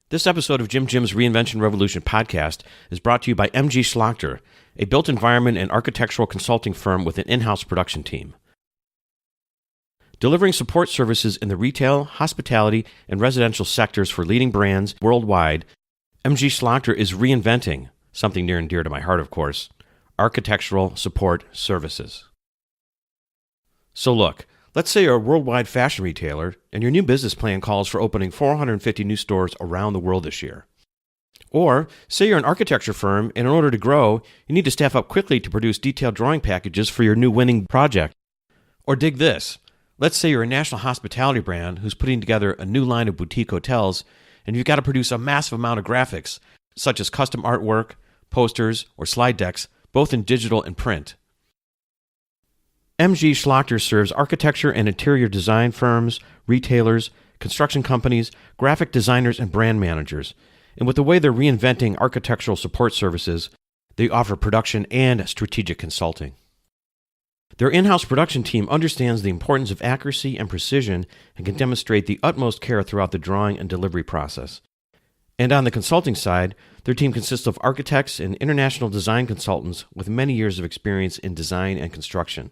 This episode of Jim's Reinvention Revolution podcast is brought to you by MG Schlachter, a built environment and architectural consulting firm with an in-house production team. Delivering support services in the retail, hospitality, and residential sectors for leading brands worldwide, MG Schlachter is reinventing, something near and dear to my heart, of course, architectural support services. So look, let's say you're a worldwide fashion retailer and your new business plan calls for opening 450 new stores around the world this year. Or say you're an architecture firm and in order to grow, you need to staff up quickly to produce detailed drawing packages for your new winning project. Or dig this. Let's say you're a national hospitality brand who's putting together a new line of boutique hotels and you've got to produce a massive amount of graphics, such as custom artwork, posters, or slide decks, both in digital and print. MG Schlachter serves architecture and interior design firms, retailers, construction companies, graphic designers, and brand managers. And with the way they're reinventing architectural support services, they offer production and strategic consulting. Their in-house production team understands the importance of accuracy and precision and can demonstrate the utmost care throughout the drawing and delivery process. And on the consulting side, their team consists of architects and international design consultants with many years of experience in design and construction.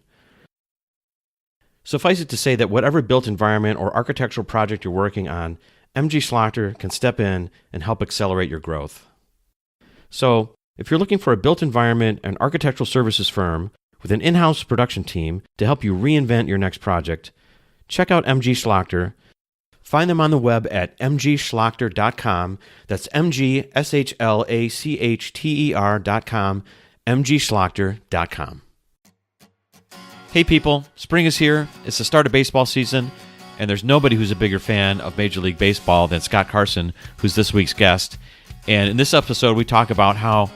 Suffice it to say that whatever built environment or architectural project you're working on, MG Schlachter can step in and help accelerate your growth. So, if you're looking for a built environment and architectural services firm with an in-house production team to help you reinvent your next project, check out MG Schlachter. Find them on the web at mgschlachter.com. That's mgschlachter.com, mgschlachter.com. Hey people, spring is here, it's the start of baseball season, and there's nobody who's a bigger fan of Major League Baseball than Scott Carson, who's this week's guest. And in this episode, we talk about how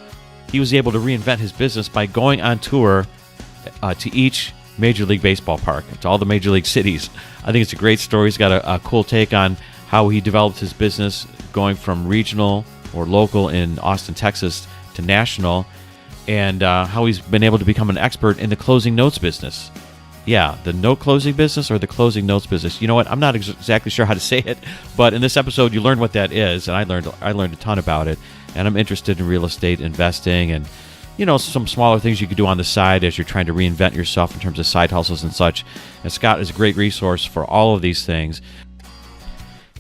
he was able to reinvent his business by going on tour to each Major League Baseball park, to all the Major League cities. I think it's a great story. He's got a cool take on how he developed his business going from regional or local in Austin, Texas to national, and how he's been able to become an expert in the closing notes business. Yeah, the note closing business or the closing notes business. You know what? I'm not exactly sure how to say it, but in this episode, you learn what that is, and I learned a ton about it. And I'm interested in real estate investing and, you know, some smaller things you could do on the side as you're trying to reinvent yourself in terms of side hustles and such. And Scott is a great resource for all of these things.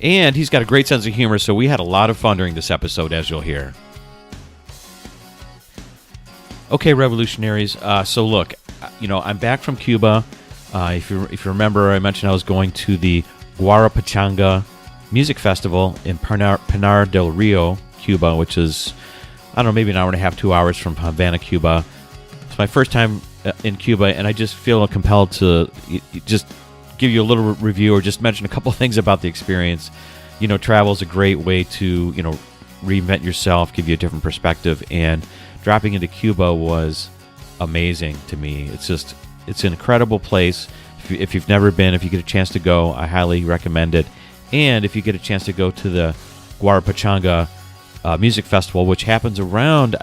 And he's got a great sense of humor, so we had a lot of fun during this episode, as you'll hear. Okay, revolutionaries. So look, you know, I'm back from Cuba. If you remember, I mentioned I was going to the Guarapachanga Music Festival in Pinar del Rio, Cuba, which is, I don't know, maybe an hour and a half, 2 hours from Havana, Cuba. It's my first time in Cuba, and I just feel compelled to just give you a little review or just mention a couple things about the experience. You know, travel is a great way to, you know, reinvent yourself, give you a different perspective, and dropping into Cuba was amazing to me. It's an incredible place. If you've never been, if you get a chance to go, I highly recommend it. And if you get a chance to go to the Guarapachanga Music Festival, which happens around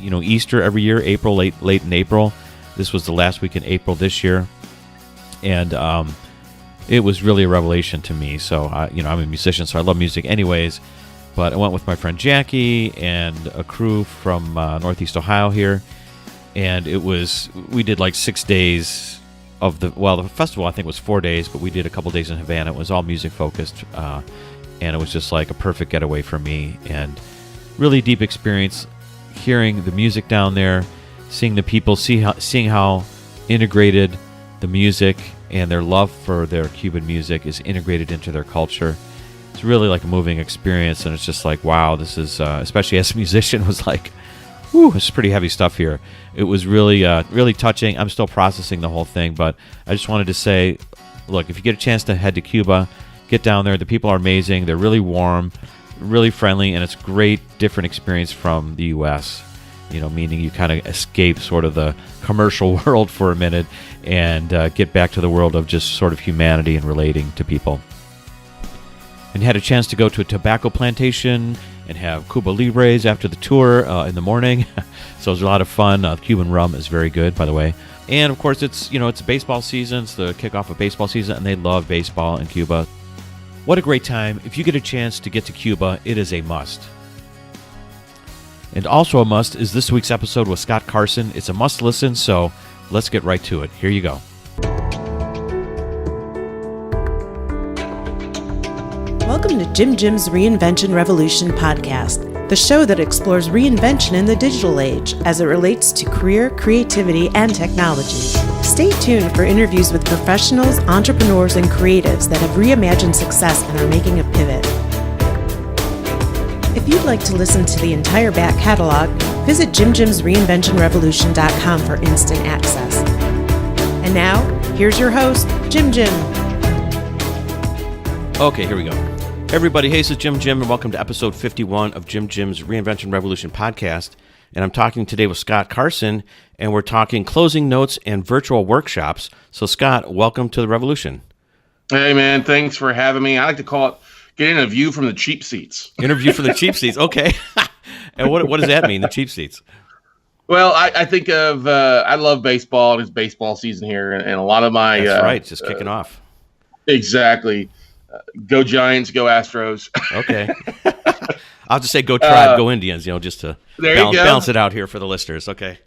Easter every year, April, late in April. This was the last week in April this year, and it was really a revelation to me. So I'm a musician, so I love music anyways. But I went with my friend Jackie and a crew from Northeast Ohio here, and we did like 6 days of the festival I think was 4 days, but we did a couple days in Havana. It was all music focused, and it was just like a perfect getaway for me, and really deep experience hearing the music down there, seeing the people, seeing how integrated the music and their love for their Cuban music is integrated into their culture. It's really like a moving experience, and it's just like, wow, this is, especially as a musician, was like, whew, it's pretty heavy stuff here. It was really, really touching. I'm still processing the whole thing, but I just wanted to say, look, if you get a chance to head to Cuba, get down there. The people are amazing. They're really warm, really friendly, and it's a great, different experience from the U.S., you know, meaning you kind of escape sort of the commercial world for a minute and get back to the world of just sort of humanity and relating to people. And had a chance to go to a tobacco plantation and have Cuba Libres after the tour in the morning. So it was a lot of fun. Cuban rum is very good, by the way. And of course, it's baseball season. It's the kickoff of baseball season, and they love baseball in Cuba. What a great time. If you get a chance to get to Cuba, it is a must. And also a must is this week's episode with Scott Carson. It's a must listen, so let's get right to it. Here you go. Welcome to Jim's Reinvention Revolution podcast, the show that explores reinvention in the digital age as it relates to career, creativity, and technology. Stay tuned for interviews with professionals, entrepreneurs, and creatives that have reimagined success and are making a pivot. If you'd like to listen to the entire back catalog, visit jimreinventionrevolution.com for instant access. And now, here's your host, Jim. Okay, here we go. Hey everybody, hey, this is Jim, and welcome to episode 51 of Jim's Reinvention Revolution podcast. And I'm talking today with Scott Carson, and we're talking closing notes and virtual workshops. So Scott, welcome to the revolution. Hey man, thanks for having me. I like to call it getting a view from the cheap seats. Interview for the cheap seats, okay. And what does that mean, the cheap seats? Well, I think of, I love baseball. It's baseball season here, and a lot of my... That's right, it's just kicking off. Exactly. Go Giants, go Astros. Okay. I'll just say go Tribe, go Indians, just to balance it out here for the listeners. Okay.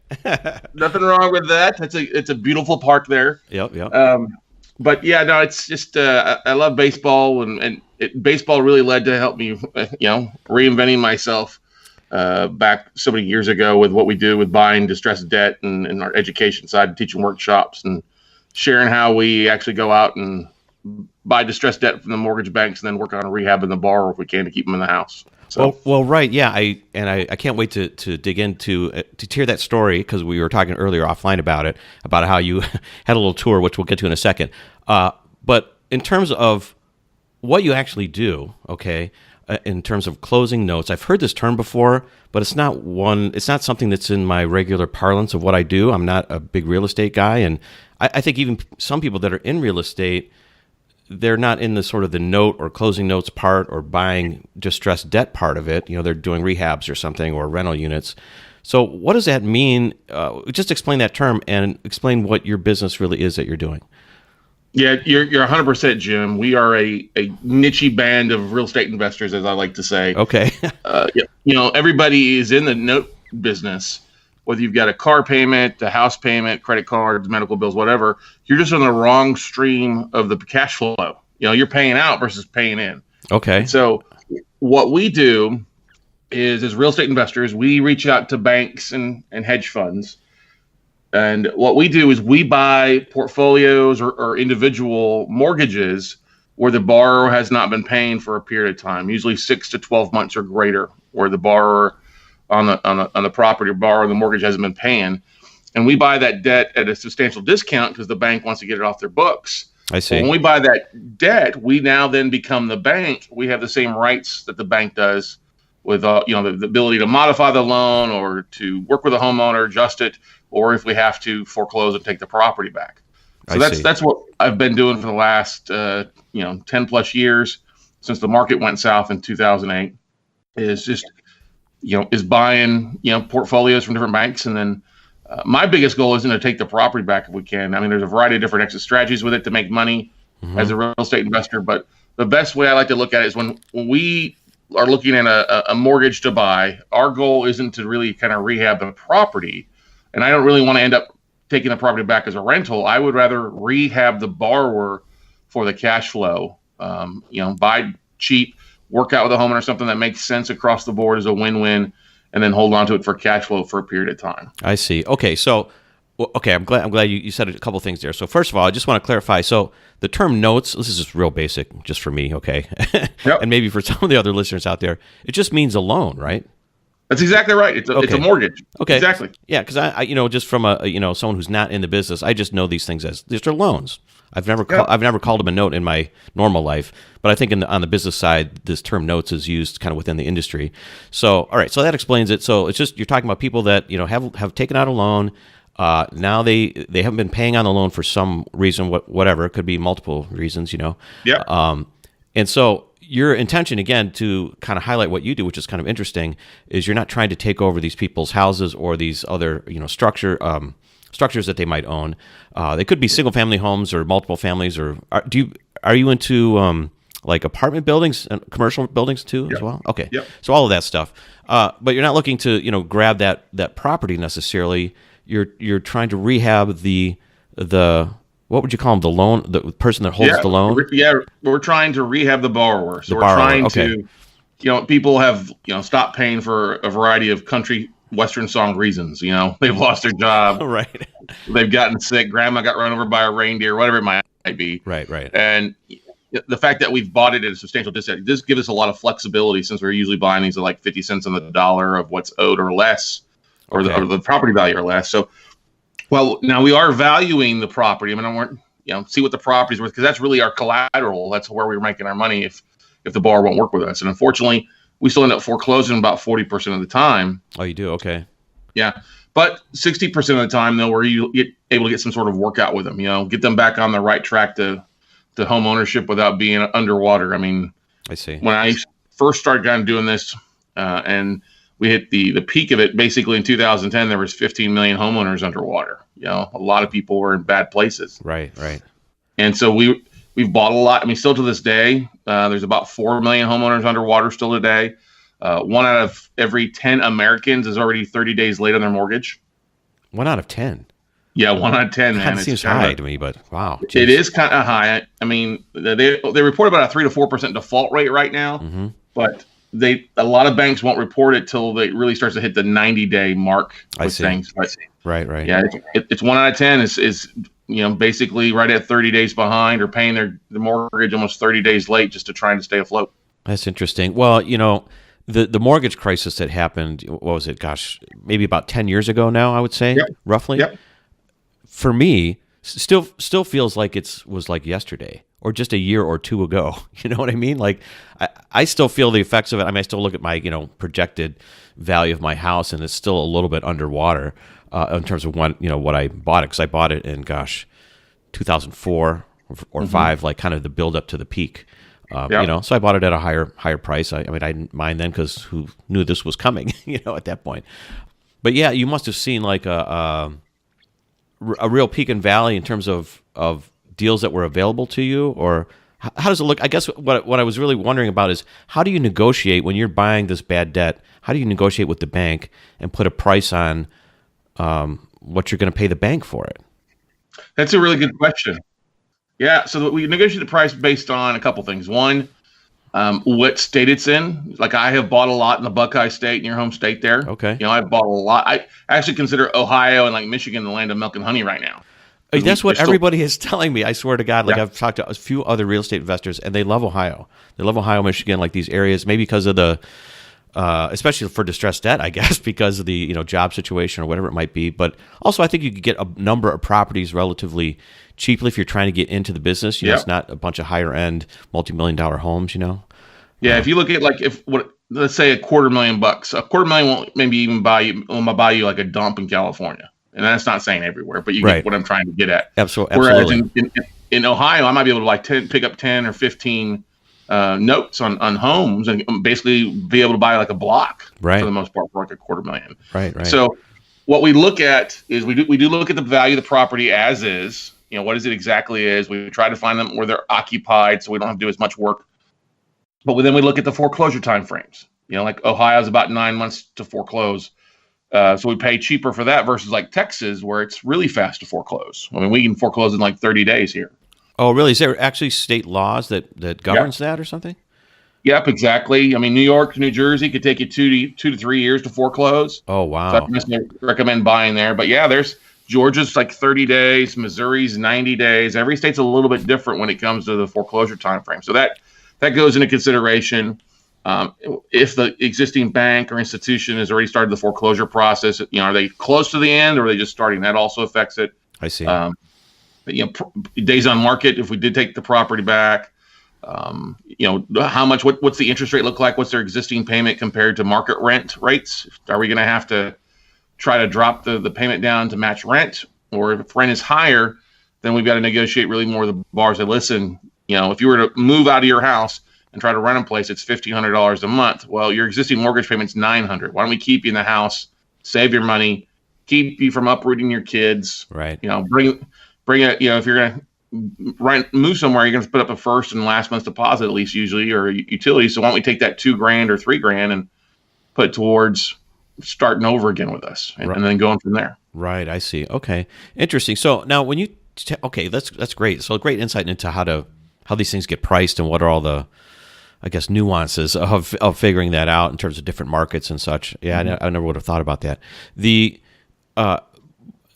Nothing wrong with that. It's a beautiful park there. Yep. But yeah, no, it's just I love baseball, and baseball really led to help me, reinventing myself back so many years ago with what we do with buying distressed debt and our education side, teaching workshops and sharing how we actually go out and buy distressed debt from the mortgage banks and then work on rehabbing the borrower if we can to keep them in the house. So. Well, right, yeah. I can't wait to dig into to hear that story, because we were talking earlier offline about how you had a little tour, which we'll get to in a second. But in terms of what you actually do, okay, in terms of closing notes, I've heard this term before, but it's not something that's in my regular parlance of what I do. I'm not a big real estate guy, and I think even some people that are in real estate, they're not in the sort of the note or closing notes part or buying distressed debt part of it. They're doing rehabs or something, or rental units. So what does that mean? Just explain that term and explain what your business really is that you're doing. Yeah, you're 100%, Jim. We are a niche band of real estate investors, as I like to say. Okay. Everybody is in the note business. Whether you've got a car payment, a house payment, credit cards, medical bills, whatever, you're just on the wrong stream of the cash flow. You're paying out versus paying in. Okay. So what we do is, as real estate investors, we reach out to banks and hedge funds. And what we do is we buy portfolios or individual mortgages where the borrower has not been paying for a period of time, usually 6 to 12 months or greater, where the borrower on the property or borrower the mortgage hasn't been paying, and we buy that debt at a substantial discount because the bank wants to get it off their books. I see. Well, when we buy that debt, we now then become the bank. We have the same rights that the bank does with the ability to modify the loan or to work with a homeowner, adjust it, or if we have to foreclose and take the property back. So that's what I've been doing for the last 10 plus years since the market went south in 2008. Is buying, portfolios from different banks. And then my biggest goal isn't to take the property back if we can. I mean, there's a variety of different exit strategies with it to make money as a real estate investor. But the best way I like to look at it is when we are looking at a mortgage to buy, our goal isn't to really kind of rehab the property. And I don't really want to end up taking the property back as a rental. I would rather rehab the borrower for the cash flow, buy cheap, work out with a homeowner something that makes sense across the board as a win-win, and then hold on to it for cash flow for a period of time. I see. Okay, so I'm glad you said a couple things there. So first of all, I just want to clarify. So the term notes, this is just real basic, just for me, okay, Yep. And maybe for some of the other listeners out there, it just means a loan, right? That's exactly right. It's a mortgage. Okay. Exactly. Yeah, because I just from someone who's not in the business, I just know these things as these are loans. I've never called them a note in my normal life, but I think on the business side, this term notes is used kind of within the industry. So, all right, so that explains it. So it's just you're talking about people that have taken out a loan. Now they haven't been paying on the loan for some reason, whatever. It could be multiple reasons, Yeah. And so your intention, again, to kind of highlight what you do, which is kind of interesting, is you're not trying to take over these people's houses or these other structures that they might own. They could be single family homes or multiple families. Or are you into like apartment buildings and commercial buildings too as well? Okay. Yep. So all of that stuff. But you're not looking to, grab that property necessarily. You're trying to rehab the what would you call them? The loan, the person that holds the loan? We're trying to rehab the borrower. So The we're borrower, trying okay. to, people have, stopped paying for a variety of country Western song reasons. They've lost their job. Right. They've gotten sick. Grandma got run over by a reindeer, whatever it might be. Right. And the fact that we've bought it at a substantial discount, this gives us a lot of flexibility since we're usually buying these at like 50 cents on the dollar of what's owed or less, or the property value or less. So, well, now we are valuing the property. I mean, we're, see what the property's worth, because that's really our collateral. That's where we're making our money if the borrower won't work with us. And unfortunately, we still end up foreclosing about 40% of the time. Oh, you do? Okay. Yeah. But 60% of the time, though, we're able to get some sort of workout with them, get them back on the right track to home ownership without being underwater. I mean, I see. When I first started kind of doing this, and we hit the peak of it, basically in 2010, there was 15 million homeowners underwater. A lot of people were in bad places. Right. And so we've bought a lot. I mean, still to this day, there's about 4 million homeowners underwater still today. 1 out of every 10 Americans is already 30 days late on their mortgage. 1 out of 10. Yeah, 1 out of 10, man. That seems high to me, but wow. Geez. It is kind of high. I mean, they report about a 3 to 4% default rate right now, but a lot of banks won't report it till it really starts to hit the 90-day mark with things. Right. Yeah, it's 1 out of 10 is basically right at 30 days behind or paying their mortgage almost 30 days late just to trying to stay afloat. That's interesting. Well, the mortgage crisis that happened, what was it? Gosh, maybe about 10 years ago now, I would say, roughly. Yep. For me, still feels like it was like yesterday or just a year or two ago. You know what I mean? Like I still feel the effects of it. I mean, I still look at my, projected value of my house, and it's still a little bit underwater in terms of what I bought it. Because I bought it in, 2004 or 5, like kind of the build up to the peak. So I bought it at a higher price. I mean, I didn't mind then because who knew this was coming, at that point. But yeah, you must have seen like a real peak and valley in terms of deals that were available to you, or how does it look? I guess what I was really wondering about is how do you negotiate when you're buying this bad debt? How do you negotiate with the bank and put a price on what you're going to pay the bank for it? That's a really good question. Yeah, so we negotiate the price based on a couple things. One, what state it's in. Like I have bought a lot in the Buckeye State, in your home state there. Okay. I've bought a lot. I actually consider Ohio and like Michigan the land of milk and honey right now. That's what everybody is telling me. I swear to God. Like Yeah. I've talked to a few other real estate investors, and they love Ohio. They love Ohio, Michigan, like these areas, maybe because of the, especially for distressed debt, I guess, because of the job situation or whatever it might be. But also, I think you could get a number of properties relatively cheaply if you're trying to get into the business. It's not a bunch of higher end, multi-million-dollar homes. Yeah, if you look at like let's say $250,000, $250,000 won't maybe even buy you like a dump in California. And that's not saying everywhere, but you get what I'm trying to get at. Absolutely. Whereas in Ohio, I might be able to pick up 10 or 15 notes on homes and basically be able to buy like a block for the most part for like $250,000. Right. So what we look at is we do look at the value of the property as is. What is it exactly is. We try to find them where they're occupied so we don't have to do as much work. But then we look at the foreclosure timeframes. Like Ohio's about 9 months to foreclose. So we pay cheaper for that versus like Texas, where it's really fast to foreclose. I mean, we can foreclose in like 30 days here. Oh, really? Is there actually state laws that governs that or something? Yep, exactly. I mean, New York, New Jersey could take you 2 to 3 years to foreclose. Oh, wow. So I definitely recommend buying there. But yeah, there's Georgia's like 30 days, Missouri's 90 days. Every state's a little bit different when it comes to the foreclosure time frame. So that goes into consideration. If the existing bank or institution has already started the foreclosure process, are they close to the end or are they just starting? That also affects it. I see. Days on market, if we did take the property back, how much, what's the interest rate look like? What's their existing payment compared to market rent rates? Are we going to have to try to drop the payment down to match rent? Or if rent is higher, then we've got to negotiate really more with the bars. Listen, if you were to move out of your house and try to rent a place, it's $1,500 a month. Well, your existing mortgage payment's $900. Why don't we keep you in the house, save your money, keep you from uprooting your kids? Right. Bring it. If you're gonna move somewhere, you're going to put up a first and last month's deposit at least usually, or utilities. So why don't we take that $2,000 or $3,000 and put towards starting over again with us, and then going from there. Right. I see. Okay. Interesting. So now when you, okay, that's great. So great insight into how these things get priced and what are all the, I guess, nuances of figuring that out in terms of different markets and such. Yeah. Mm-hmm. I never would have thought about that.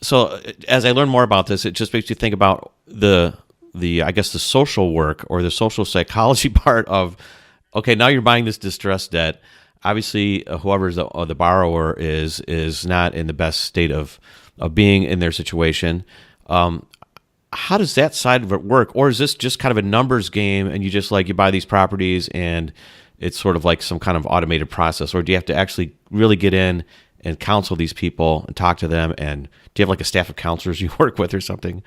So as I learn more about this, it just makes you think about the I guess the social work or the social psychology part of, okay, now you're buying this distressed debt. Obviously, whoever's the borrower is not in the best state of being in their situation. How does that side of it work? Or is this just kind of a numbers game and you buy these properties and it's sort of like some kind of automated process? Or do you have to actually really get in and counsel these people and talk to them? And do you have like a staff of counselors you work with or something?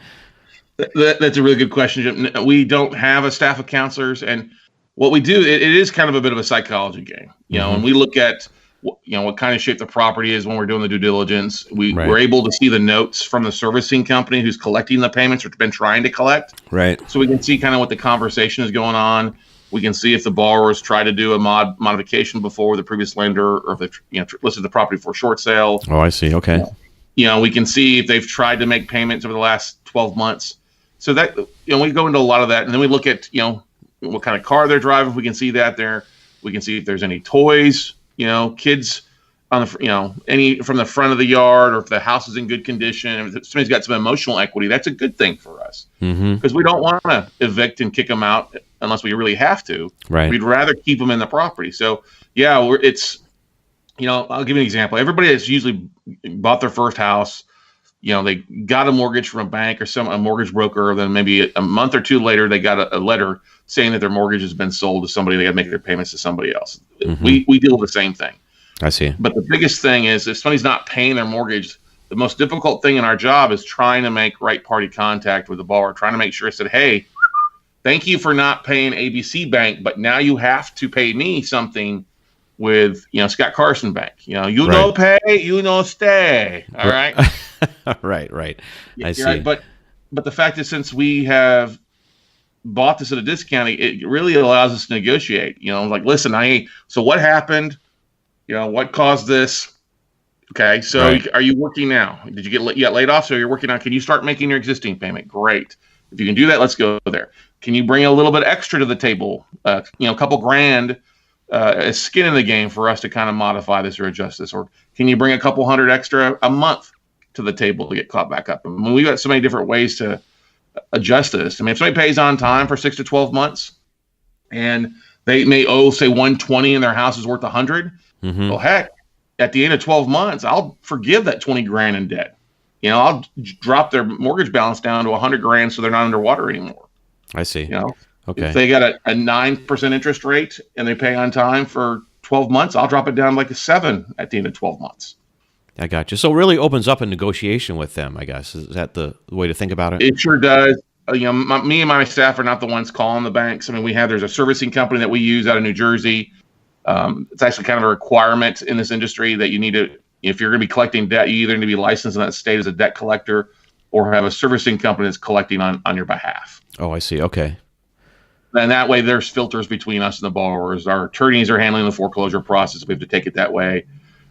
That's a really good question, Jim. We don't have a staff of counselors. And what we do, it is kind of a bit of a psychology game, and we look at, what kind of shape the property is when we're doing the due diligence. We're able to see the notes from the servicing company who's collecting the payments or been trying to collect. Right. So we can see kind of what the conversation is going on. We can see if the borrowers try to do a modification before with the previous lender, or if they've listed the property for short sale. Oh, I see. Okay. We can see if they've tried to make payments over the last 12 months. So that, we go into a lot of that, and then we look at, what kind of car they're driving. If we can see that there, we can see if there's any toys, kids on the, any from the front of the yard, or if the house is in good condition. If somebody's got some emotional equity, that's a good thing for us, because we don't want to evict and kick them out unless we really have to. Right. We'd rather keep them in the property. So yeah, I'll give you an example. Everybody that's usually bought their first house, they got a mortgage from a bank or a mortgage broker. Then maybe a month or two later, they got a letter saying that their mortgage has been sold to somebody. They got to make their payments to somebody else. Mm-hmm. We deal with the same thing. I see. But the biggest thing is, if somebody's not paying their mortgage, the most difficult thing in our job is trying to make right party contact with the borrower, trying to make sure I said, hey, thank you for not paying ABC Bank, but now you have to pay me something with, Scott Carson Bank. No pay, no stay. All right. Right. I see. Right. But the fact is, since we have bought this at a discount, it really allows us to negotiate. Listen, so what happened? What caused this? Okay, so Are you working now? Did you got laid off? So you're working on. Can you start making your existing payment? Great. If you can do that, let's go there. Can you bring a little bit extra to the table? A couple grand. Skin in the game for us to kind of modify this or adjust this, or can you bring a couple hundred extra a month to the table to get caught back up? We've got so many different ways to adjust this. If somebody pays on time for 6 to 12 months and they may owe, say, 120 and their house is worth 100, well, heck, at the end of 12 months, I'll forgive that 20 grand in debt. I'll drop their mortgage balance down to 100 grand so they're not underwater anymore. I see. Okay. If they got a 9% interest rate and they pay on time for 12 months, I'll drop it down like a 7 at the end of 12 months. I got you. So it really opens up a negotiation with them, I guess. Is that the way to think about it? It sure does. Me and my staff are not the ones calling the banks. There's a servicing company that we use out of New Jersey. It's actually kind of a requirement in this industry that you need to, if you're going to be collecting debt, you either need to be licensed in that state as a debt collector or have a servicing company that's collecting on your behalf. Oh, I see. Okay. And that way there's filters between us and the borrowers. Our attorneys are handling the foreclosure process. We have to take it that way.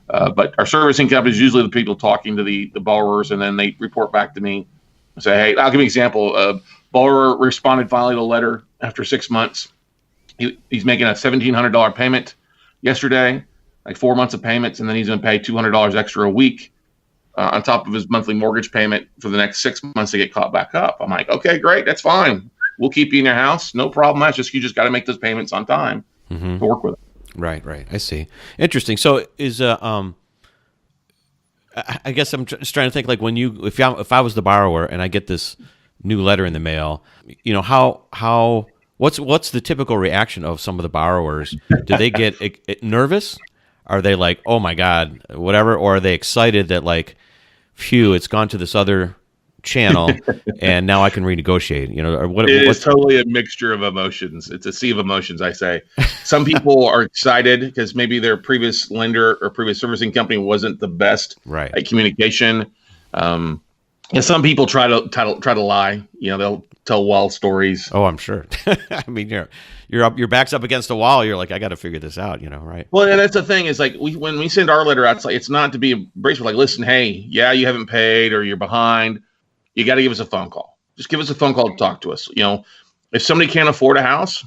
But our servicing company is usually the people talking to the borrowers, and then they report back to me and say, hey, I'll give you an example. Borrower responded finally to a letter after 6 months. He's making a $1,700 payment yesterday, like 4 months of payments, and then he's going to pay $200 extra a week on top of his monthly mortgage payment for the next 6 months to get caught back up. I'm like, okay, great. That's fine. We'll keep you in your house. No problem. You just got to make those payments on time to work with it. Right. I see. Interesting. So is I guess I'm just trying to think, like, when if I was the borrower and I get this new letter in the mail, what's the typical reaction of some of the borrowers? Do they get nervous? Are they like, oh my God, whatever, or are they excited that, like, phew, it's gone to this other channel and now I can renegotiate? It's totally a mixture of emotions. It's a sea of emotions, I say. Some people are excited because maybe their previous lender or previous servicing company wasn't the best at communication, And some people try to lie. They'll tell wild stories. Oh, I'm sure. I mean, your back's up against the wall. You're like, I got to figure this out. Right? Well, and that's the thing is like when we send our letter out, it's not to be abrasive. Like, listen, hey, yeah, you haven't paid or you're behind. You got to give us a phone call. Just give us a phone call to talk to us. If somebody can't afford a house,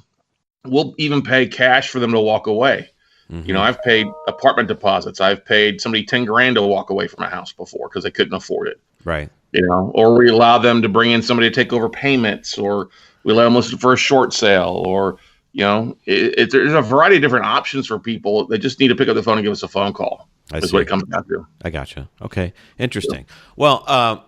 we'll even pay cash for them to walk away. Mm-hmm. I've paid apartment deposits. I've paid somebody $10,000 to walk away from a house before because they couldn't afford it. Right. Or we allow them to bring in somebody to take over payments, or we let them listen for a short sale, or, there's a variety of different options for people. They just need to pick up the phone and give us a phone call. That's what it comes down to. I gotcha. Okay. Interesting. Well,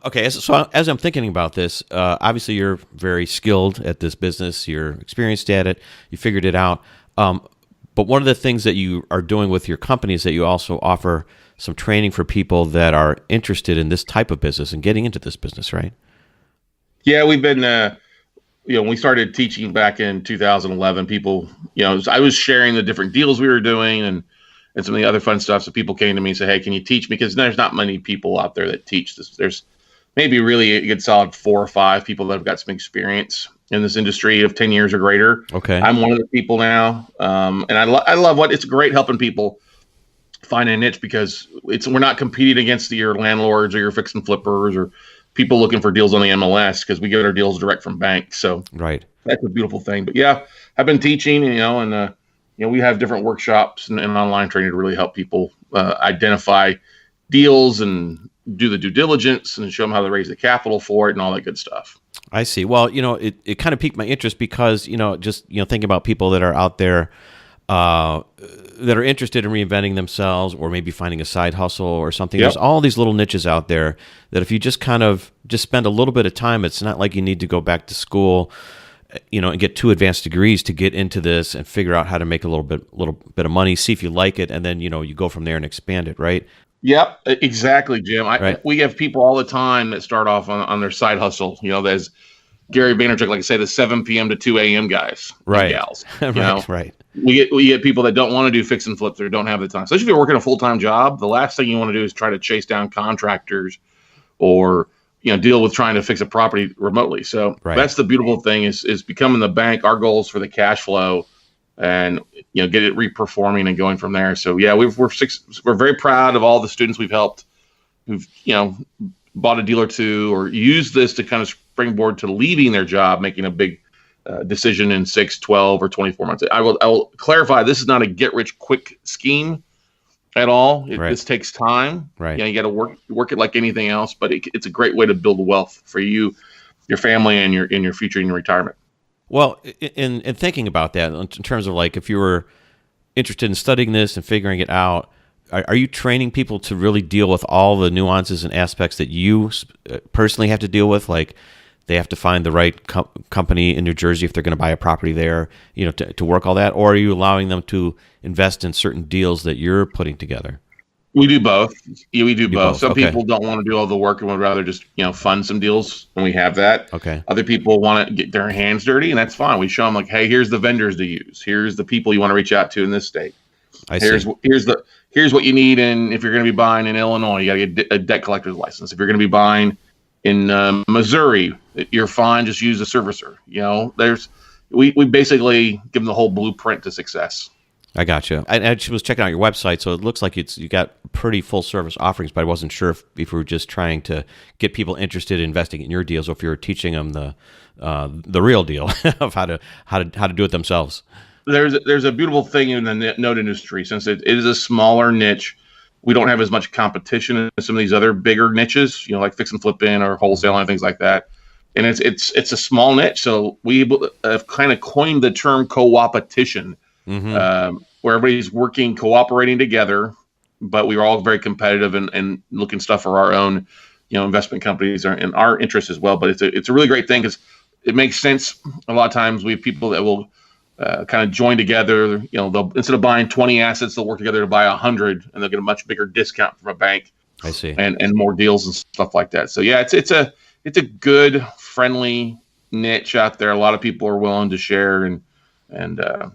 okay. So as I'm thinking about this, obviously you're very skilled at this business. You're experienced at it. You figured it out. But one of the things that you are doing with your company is that you also offer some training for people that are interested in this type of business and getting into this business, right? Yeah, we've been, when we started teaching back in 2011, people, I was sharing the different deals we were doing and some of the other fun stuff. So people came to me and said, hey, can you teach me? Because there's not many people out there that teach this. There's maybe really a good solid 4 or 5 people that have got some experience in this industry of 10 years or greater. Okay. I'm one of the people now. And I love it's great helping people find a niche because we're not competing against your landlords or your fix and flippers or people looking for deals on the MLS because we get our deals direct from banks. So right. That's a beautiful thing. But yeah, I've been teaching, and we have different workshops and online training to really help people identify deals and do the due diligence and show them how to raise the capital for it and all that good stuff. I see. Well, it kind of piqued my interest because, just thinking about people that are out there that are interested in reinventing themselves or maybe finding a side hustle or something. Yep. There's all these little niches out there that if you just spend a little bit of time, it's not like you need to go back to school, and get 2 advanced degrees to get into this and figure out how to make a little bit of money, see if you like it, and then, you go from there and expand it, right? Yep, exactly, Jim. We have people all the time that start off on their side hustle. There's Gary Vaynerchuk, like I say, the 7 p.m. to 2 a.m. guys, right? Gals, right. We get people that don't want to do fix and flips or don't have the time. Especially if you're working a full-time job, the last thing you want to do is try to chase down contractors or deal with trying to fix a property remotely. So That's the beautiful thing is becoming the bank. Our goal is for the cash flow and get it reperforming and going from there. So yeah, we're very proud of all the students we've helped who've bought a deal or two or used this to kind of springboard to leaving their job, making a big decision in 6, 12, or 24 months. I will clarify, this is not a get-rich-quick scheme at all. This takes time. Right. You got to work it like anything else, but it's a great way to build wealth for you, your family, and your future in your retirement. Well, in thinking about that, in terms of like if you were interested in studying this and figuring it out, are you training people to really deal with all the nuances and aspects that you personally have to deal with? Like they have to find the right company in New Jersey if they're going to buy a property there, to work all that? Or are you allowing them to invest in certain deals that you're putting together? We do both. Yeah, we do both. Some okay. people don't want to do all the work and would rather just, fund some deals, and we have that. Okay. Other people want to get their hands dirty, and that's fine. We show them like, hey, here's the vendors to use. Here's the people you want to reach out to in this state. Here's what you need, and if you're going to be buying in Illinois, you got to get a debt collector's license. If you're going to be buying in Missouri, you're fine. Just use a servicer. We basically give them the whole blueprint to success. I gotcha. I was checking out your website, so it looks like you got pretty full service offerings, but I wasn't sure if we were just trying to get people interested in investing in your deals, or if you were teaching them the real deal of how to do it themselves. There's a beautiful thing in the note industry, since it is a smaller niche. We don't have as much competition as some of these other bigger niches, like fix and flip in or wholesale and things like that. And it's a small niche, so we have kind of coined the term co-opetition. Mm-hmm. Where everybody's cooperating together, but we are all very competitive and looking stuff for our own, investment companies and our interests as well. But it's a really great thing because it makes sense. A lot of times we have people that will kind of join together. They'll, instead of buying 20 assets, they'll work together to buy 100, and they'll get a much bigger discount from a bank. I see. And more deals and stuff like that. So yeah, it's a good, friendly niche out there. A lot of people are willing to share and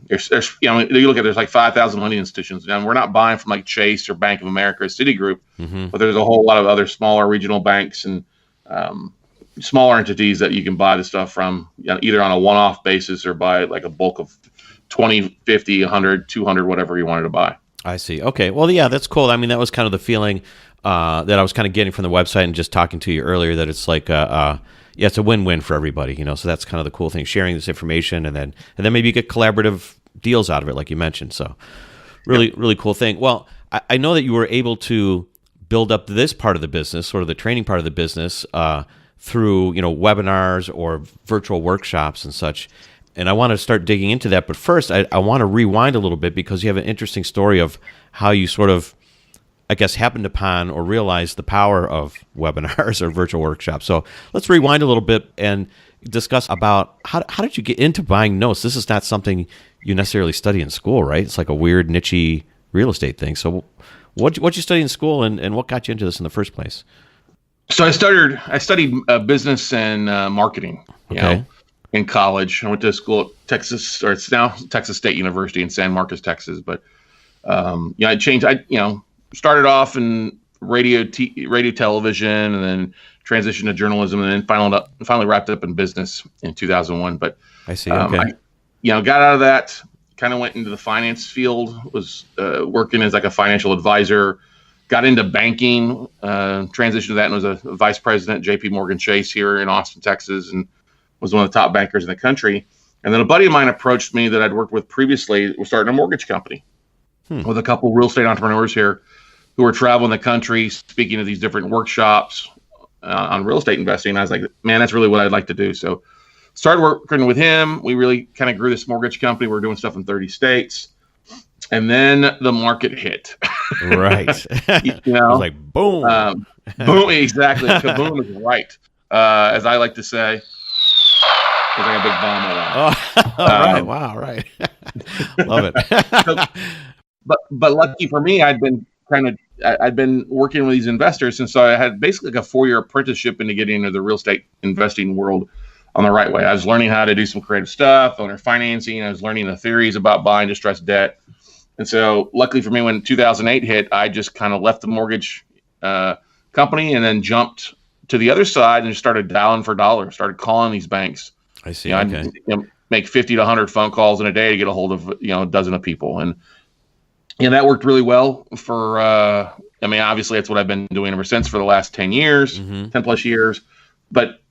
there's you look at, there's like 5,000 lending institutions, and we're not buying from like Chase or Bank of America or Citigroup, mm-hmm. but there's a whole lot of other smaller regional banks and smaller entities that you can buy the stuff from, either on a one-off basis or buy like a bulk of 20, 50, 100, 200, whatever you wanted to buy. I see. Okay. Well, yeah, that's cool. I mean, that was kind of the feeling that I was kind of getting from the website and just talking to you earlier, that it's like, it's a win-win for everybody, So that's kind of the cool thing, sharing this information, and then maybe you get collaborative deals out of it, like you mentioned. So really cool thing. Well, I know that you were able to build up this part of the business, sort of the training part of the business, through, webinars or virtual workshops and such. And I want to start digging into that. But first, I want to rewind a little bit, because you have an interesting story of how you sort of, I guess, happened upon or realized the power of webinars or virtual workshops. So let's rewind a little bit and discuss about how did you get into buying notes? This is not something you necessarily study in school, right? It's like a weird, niche real estate thing. So what'd you study in school, and what got you into this in the first place? So I studied business and marketing, in college. I went to school at Texas, or it's now Texas State University in San Marcos, Texas. But I changed. I started off in radio, television, and then transitioned to journalism, and then finally wrapped up in business in 2001. But I see. Okay. I got out of that, kind of went into the finance field. Was working as like a financial advisor. Got into banking, transitioned to that, and was a vice president at JP Morgan Chase here in Austin, Texas, and was one of the top bankers in the country. And then a buddy of mine approached me that I'd worked with previously, was starting a mortgage company with a couple real estate entrepreneurs here who were traveling the country, speaking at these different workshops on real estate investing. And I was like, man, that's really what I'd like to do. So started working with him. We really kind of grew this mortgage company. We were doing stuff in 30 states. And then the market hit. Right. It was like, boom. Boom, exactly. Kaboom is right. As I like to say, it's like a big bomb alarm. Right. Wow, right. Love it. But lucky for me, I'd been working with these investors, and so I had basically like a 4-year apprenticeship into getting into the real estate investing world on the right way. I was learning how to do some creative stuff, owner financing. I was learning the theories about buying distressed debt. And so luckily for me, when 2008 hit, I just kind of left the mortgage company and then jumped to the other side and just started dialing for dollars, started calling these banks. I see. I'd make 50 to 100 phone calls in a day to get a hold of, a dozen of people. And that worked really well for, obviously that's what I've been doing ever since for the last 10 years, 10 plus years. But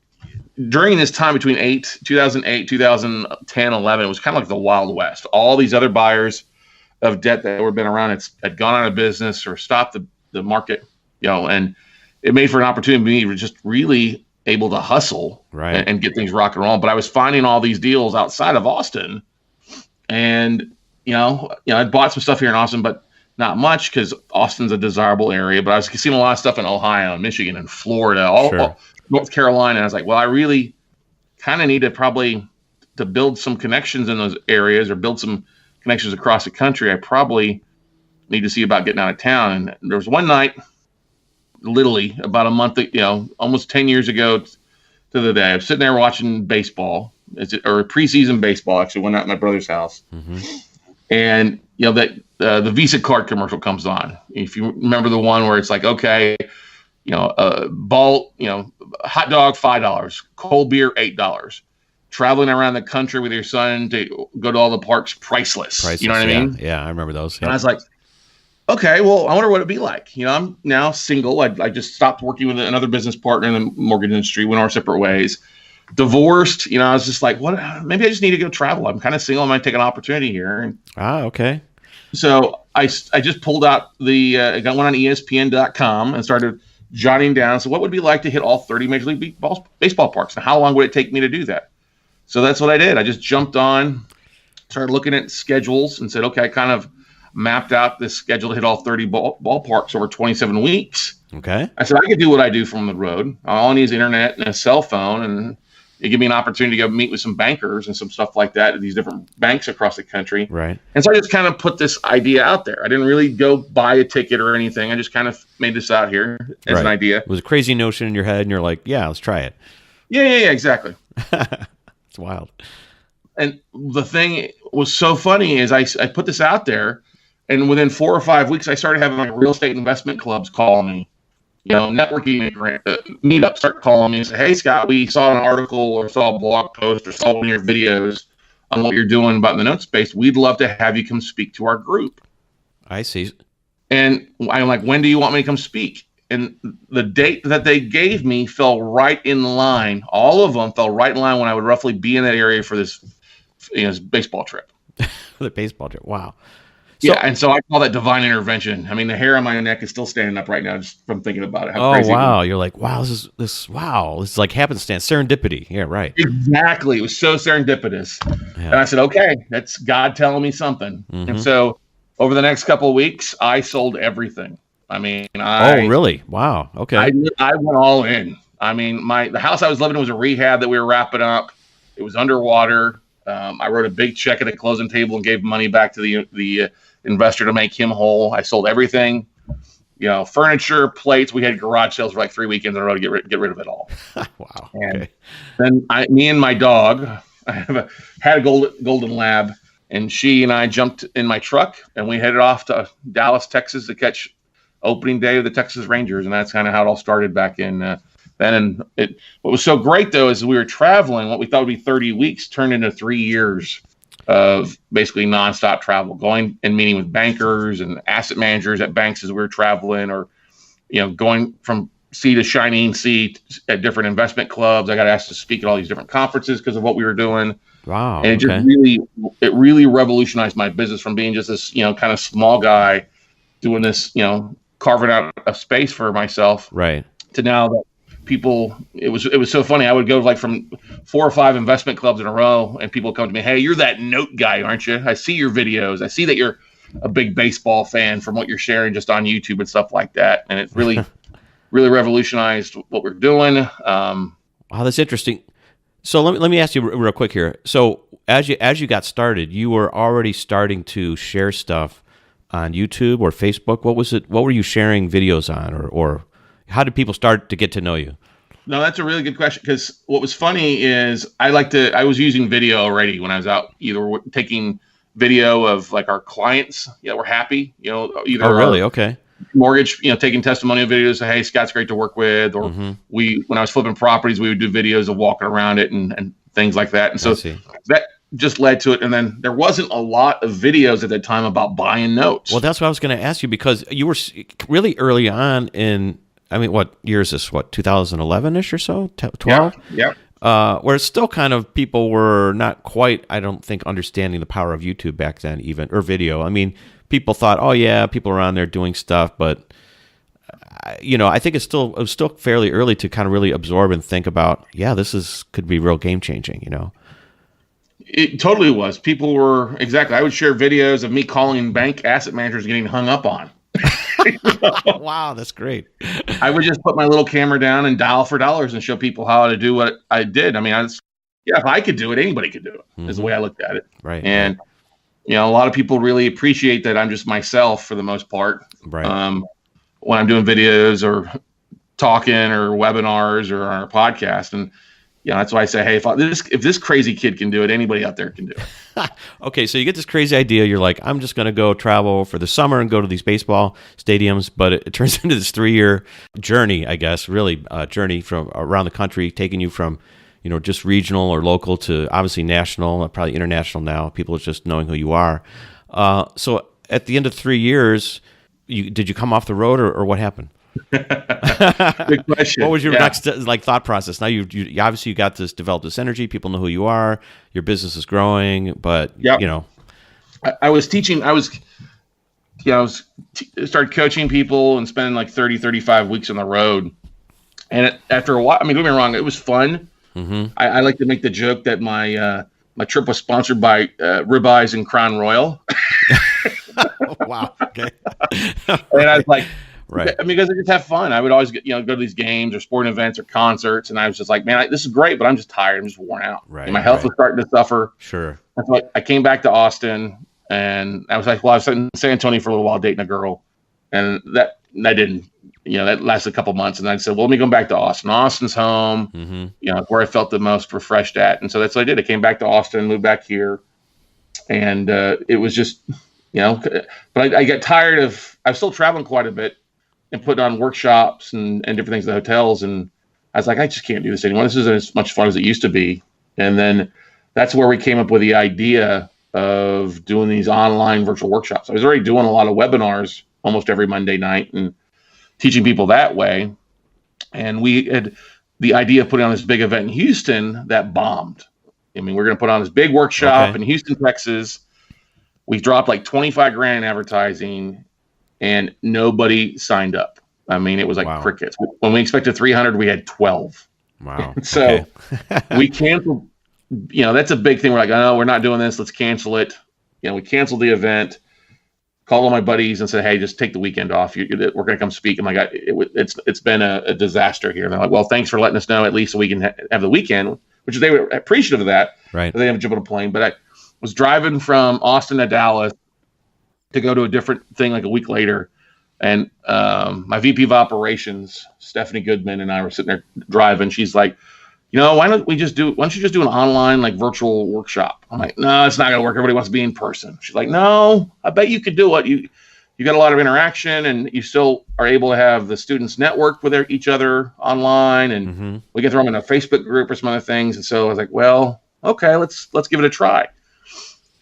during this time between 2008, 2010, 11, it was kind of like the Wild West. All these other buyers of debt that had been around had gone out of business or stopped the market, and it made for an opportunity for me to just really able to hustle and get things rock and roll. But I was finding all these deals outside of Austin, and I bought some stuff here in Austin, but not much, because Austin's a desirable area. But I was seeing a lot of stuff in Ohio and Michigan and Florida, all North Carolina. And I was like, well, I really kind of need to build some connections in those areas, or build some connections across the country. I probably need to see about getting out of town. And there was one night, literally about a month, almost 10 years ago to the day, I'm sitting there watching baseball, or preseason baseball. Actually, went out at my brother's house, and the Visa card commercial comes on. If you remember the one where it's like, okay, ball, hot dog $5, cold beer $8. Traveling around the country with your son to go to all the parks, priceless. You know what I mean? Yeah, I remember those. Yeah. And I was like, okay, well, I wonder what it'd be like. I'm now single. I just stopped working with another business partner in the mortgage industry, went our separate ways. Divorced, I was just like, what? Maybe I just need to go travel. I'm kind of single. I might take an opportunity here. Okay. So I just pulled out I got one on ESPN.com and started jotting down. So what would it be like to hit all 30 Major League Baseball parks? And how long would it take me to do that? So that's what I did. I just jumped on, started looking at schedules, and said, okay, I kind of mapped out this schedule to hit all 30 ballparks over 27 weeks. Okay. I said, I could do what I do from the road. All I need is internet and a cell phone, and it gave me an opportunity to go meet with some bankers and some stuff like that at these different banks across the country. Right. And so I just kind of put this idea out there. I didn't really go buy a ticket or anything. I just kind of made this out here as an idea. It was a crazy notion in your head, and you're like, yeah, let's try it. Yeah, exactly. It's wild. And the thing was so funny is I put this out there, and within 4 or 5 weeks, I started having real estate investment clubs call me networking meetup start calling me and say, hey, Scott, we saw an article or saw a blog post or saw one of your videos on what you're doing about the note space. We'd love to have you come speak to our group. I see. And I'm like, when do you want me to come speak? And the date that they gave me fell right in line. All of them fell right in line when I would roughly be in that area for this baseball trip. The baseball trip. Wow. So, and so I call that divine intervention. I mean, the hair on my neck is still standing up right now just from thinking about it. How crazy wow. You're like, wow, this is like happenstance, serendipity. Yeah, right. Exactly. It was so serendipitous. Yeah. And I said, okay, that's God telling me something. Mm-hmm. And so over the next couple of weeks, I sold everything. I mean, oh, really? Wow. Okay. I went all in. I mean, the house I was living in was a rehab that we were wrapping up. It was underwater. I wrote a big check at a closing table and gave money back to the investor to make him whole. I sold everything, furniture, plates. We had garage sales for like 3 weekends in a row to get rid of it all. Wow. And then me and my dog, I had a golden lab, and she and I jumped in my truck and we headed off to Dallas, Texas to catch opening day of the Texas Rangers. And that's kind of how it all started back in then. And what was so great though, is we were traveling, what we thought would be 30 weeks turned into 3 years of basically nonstop travel, going and meeting with bankers and asset managers at banks as we were traveling, or, going from sea to shining sea at different investment clubs. I got asked to speak at all these different conferences because of what we were doing. Wow. And it really revolutionized my business from being just this, kind of small guy doing this, carving out a space for myself. Right. To now that people, it was so funny. I would go like from 4 or 5 investment clubs in a row, and people come to me, hey, you're that note guy, aren't you? I see your videos. I see that you're a big baseball fan from what you're sharing just on YouTube and stuff like that. And it really, really revolutionized what we're doing. Wow, that's interesting. So let me ask you real quick here. So as you got started, you were already starting to share stuff on YouTube or Facebook. What were you sharing videos on, or how did people start to get to know you? No, that's a really good question, because what was funny is I was using video already when I was out, either taking video of like our clients, we're happy, either. Oh, really? Okay. Mortgage, taking testimonial videos. Say, hey, Scott's great to work with. Or when I was flipping properties, we would do videos of walking around it and things like that. And so that just led to it. And then there wasn't a lot of videos at that time about buying notes. Well, that's what I was going to ask you, because you were really early on in, I mean, what year is this? 2011-ish or so? 12? Yeah. Where it's still kind of, people were not quite, I don't think, understanding the power of YouTube back then, even, or video. I mean, people thought, oh yeah, people are on there doing stuff, but I think it was still fairly early to kind of really absorb and think about, yeah, could be real game changing. It totally was. People were, exactly. I would share videos of me calling bank asset managers getting hung up on. Wow, that's great. I would just put my little camera down and dial for dollars and show people how to do what I did. I mean, if I could do it, anybody could do it, is the way I looked at it. Right. And, a lot of people really appreciate that I'm just myself for the most part. Right. When I'm doing videos or talking or webinars or on our podcast. And, that's why I say, hey, if this crazy kid can do it, anybody out there can do it. Okay, so you get this crazy idea. You're like, I'm just going to go travel for the summer and go to these baseball stadiums. But it turns into this 3-year journey, I guess, really a journey from around the country, taking you from, just regional or local to obviously national, probably international now. People are just knowing who you are. So at the end of 3 years, did you come off the road, or what happened? Good question. What was your next thought process? Now you obviously got developed this energy. People know who you are. Your business is growing, but I was teaching. I started coaching people and spending like 30, 35 weeks on the road. And after a while, I mean, don't get me wrong, it was fun. Mm-hmm. I like to make the joke that my trip was sponsored by Ribeyes and Crown Royal. Wow. Okay. And I was like, right. I mean, because I just have fun. I would always go to these games or sporting events or concerts, and I was just like, man, this is great, but I'm just tired. I'm just worn out. Right. And my health was starting to suffer. Sure. And so I came back to Austin, and I was like, well, I was in San Antonio for a little while dating a girl, and that didn't, that lasted a couple months, and I said, well, let me go back to Austin. Austin's home, where I felt the most refreshed at, and so that's what I did. I came back to Austin, moved back here, and it was just, but I got tired of. I was still traveling quite a bit. and putting on workshops and different things at the hotels. And I was like, I just can't do this anymore. This isn't as much fun as it used to be. And then that's where we came up with the idea of doing these online virtual workshops. I was already doing a lot of webinars almost every Monday night and teaching people that way. And we had the idea of putting on this big event in Houston that bombed. I mean, we're going to put on this big workshop in Houston, Texas. We dropped like 25 grand in advertising and nobody signed up. I mean, it was like crickets. When we expected 300, we had 12. Wow. So we canceled. That's a big thing. We're like, oh, we're not doing this. Let's cancel it. We canceled the event. Called all my buddies and said, hey, just take the weekend off. We're going to come speak. I'm like, it's been a disaster here. And they're like, well, thanks for letting us know. At least so we can have the weekend, which they were appreciative of that. Right. They haven't jumped on a plane. But I was driving from Austin to Dallas to go to a different thing like a week later. And my VP of operations, Stephanie Goodman, and I were sitting there driving. She's like, why don't you just do an online like virtual workshop? I'm like, no, it's not going to work. Everybody wants to be in person. She's like, no, I bet you could do it. You got a lot of interaction and you still are able to have the students network with each other online. And we can throw them in a Facebook group or some other things. And so I was like, well, okay, let's give it a try.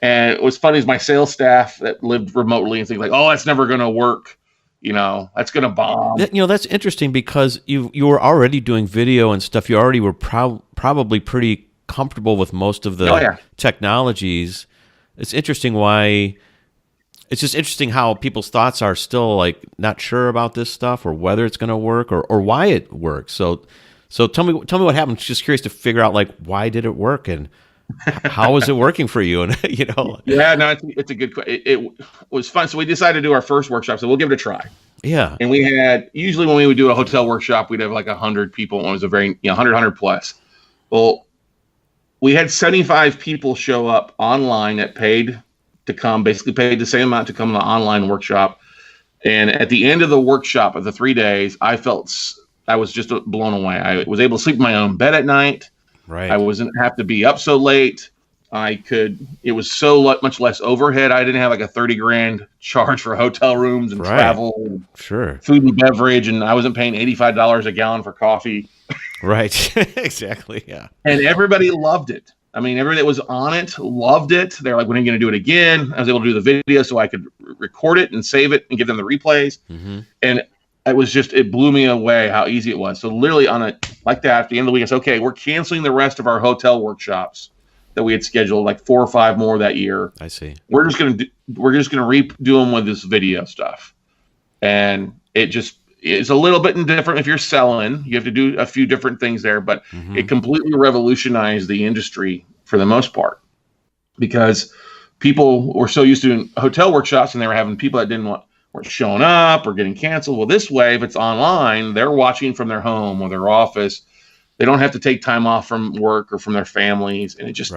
And it was funny is my sales staff that lived remotely and things like, oh, that's never going to work. That's going to bomb. That's interesting because you were already doing video and stuff. You already were probably pretty comfortable with most of the technologies. It's interesting it's just interesting how people's thoughts are still like not sure about this stuff or whether it's going to work or why it works. So tell me what happened. Just curious to figure out like why did it work and how is it working for you? And Yeah, no, it's a good question. It was fun. So we decided to do our first workshop. So we'll give it a try. Yeah. And we had usually when we would do a hotel workshop, we'd have like 100 people. And it was a very 100 plus. Well, we had 75 people show up online that paid to come, basically paid the same amount to come to the online workshop. And at the end of the workshop of the 3 days, I was just blown away. I was able to sleep in my own bed at night. Right. I wasn't have to be up so late. It was so much less overhead. I didn't have like a 30 grand charge for hotel rooms and travel, and food and beverage. And I wasn't paying $85 a gallon for coffee. Right. Exactly. Yeah. And everybody loved it. I mean, everybody that was on it loved it. They're like, when are you going to do it again? I was able to do the video so I could record it and save it and give them the replays. And it blew me away how easy it was. So literally like that, at the end of the week, it's okay. We're canceling the rest of our hotel workshops that we had scheduled, like 4 or 5 more that year. I see. We're just gonna redo them with this video stuff, and it's a little bit different. If you're selling, you have to do a few different things there, but it completely revolutionized the industry for the most part because people were so used to doing hotel workshops, and they were having people that weren't showing up or getting canceled. Well, this way, if it's online, they're watching from their home or their office. They don't have to take time off from work or from their families. And it just,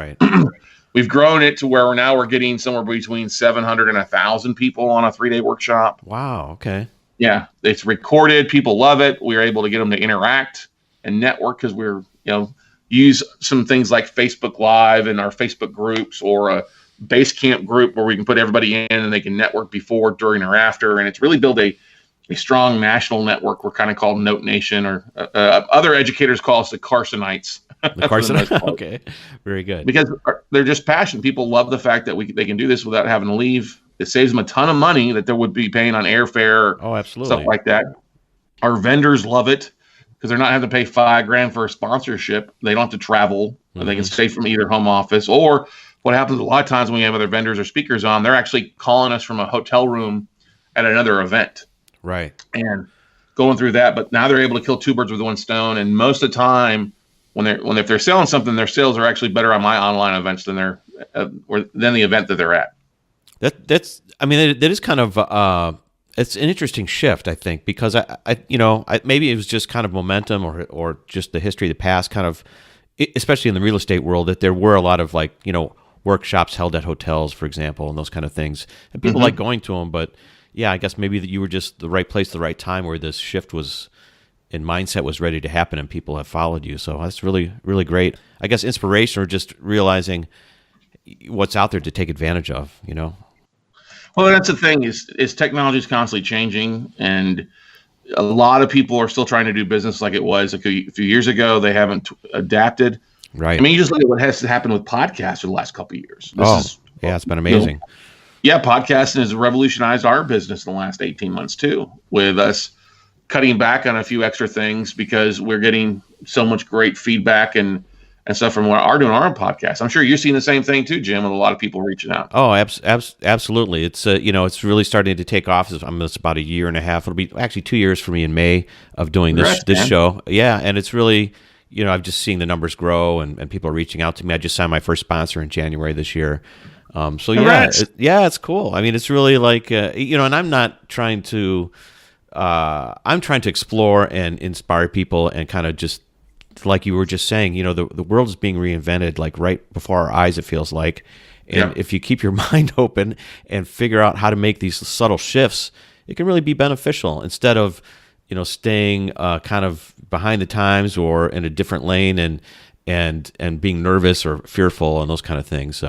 we've grown it to where we're getting somewhere between 700 and 1,000 people on a 3-day workshop. Wow. Okay. Yeah. It's recorded. People love it. We were able to get them to interact and network because we're, use some things like Facebook Live and our Facebook groups or a Basecamp group where we can put everybody in and they can network before, during, or after. And it's really built a strong national network. We're kind of called Note Nation, or other educators call us the Carsonites. The Carsonites. Okay. Very good. Because they're just passionate. People love the fact that they can do this without having to leave. It saves them a ton of money that they would be paying on airfare. Oh, absolutely. Stuff like that. Our vendors love it because they're not having to pay $5 grand for a sponsorship. They don't have to travel. They can stay from either home office, or what happens a lot of times when we have other vendors or speakers on, they're actually calling us from a hotel room at another event. Right. And going through that, but now they're able to kill 2 birds with 1 stone. And most of the time, if they're selling something, their sales are actually better on my online events than the event that they're at. That is kind of it's an interesting shift, I think, because I maybe it was just kind of momentum or just the history of the past, kind of, especially in the real estate world, that there were a lot of workshops held at hotels, for example, and those kind of things, and people like going to them, but. Yeah, I guess maybe that you were just the right place, the right time, where this shift was, and mindset was ready to happen, and people have followed you. So that's really, really great. I guess inspiration, or just realizing what's out there to take advantage of. Well, that's the thing is technology is constantly changing, and a lot of people are still trying to do business like it was a few years ago. They haven't adapted. Right. I mean, you just look at what has happened with podcasts for the last couple of years. It's been amazing. Podcasting has revolutionized our business in the last 18 months too, with us cutting back on a few extra things because we're getting so much great feedback and stuff from what are doing our own podcast. I'm sure you're seeing the same thing too, Jim, with a lot of people reaching out. Oh, absolutely. It's it's really starting to take off. It's about a year and a half. It'll be actually 2 years for me in May of doing this show. Yeah, and it's really, I've just seen the numbers grow and people are reaching out to me. I just signed my first sponsor in January this year. It's cool. I mean, it's really like and I'm not trying to. I'm trying to explore and inspire people and kind of just, like you were just saying, the world is being reinvented like right before our eyes, it feels like. And if you keep your mind open and figure out how to make these subtle shifts, it can really be beneficial instead of, staying kind of behind the times or in a different lane and being nervous or fearful and those kind of things.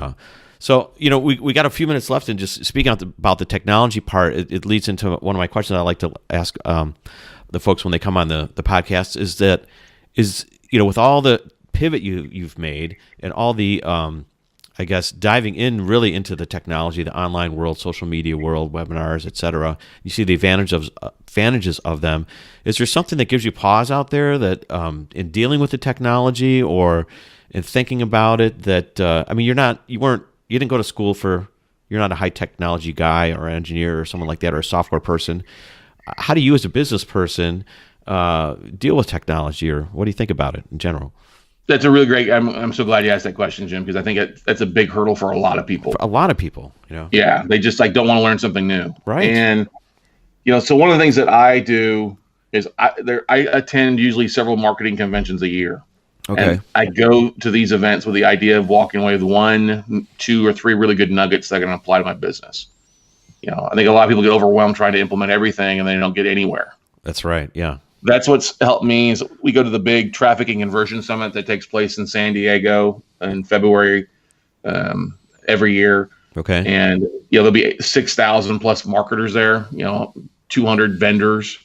So, we got a few minutes left, and just speaking about the technology part, it leads into one of my questions I like to ask the folks when they come on the podcast is with all the pivot you've made and all the, diving in really into the technology, the online world, social media world, webinars, et cetera, you see the advantages of them. Is there something that gives you pause out there that in dealing with the technology or in thinking about it that, you didn't go to school you're not a high technology guy or engineer or someone like that or a software person. How do you as a business person deal with technology, or what do you think about it in general? That's a really great, I'm so glad you asked that question, Jim, because I think that's a big hurdle for a lot of people. Yeah, they just don't want to learn something new. Right. And, so one of the things that I do is I attend usually several marketing conventions a year. Okay. And I go to these events with the idea of walking away with 1, 2, or 3 really good nuggets that are going to apply to my business. I think a lot of people get overwhelmed trying to implement everything and they don't get anywhere. That's right. Yeah. That's what's helped me is we go to the big trafficking conversion summit that takes place in San Diego in February every year. Okay. And there'll be 6,000 plus marketers there, 200 vendors,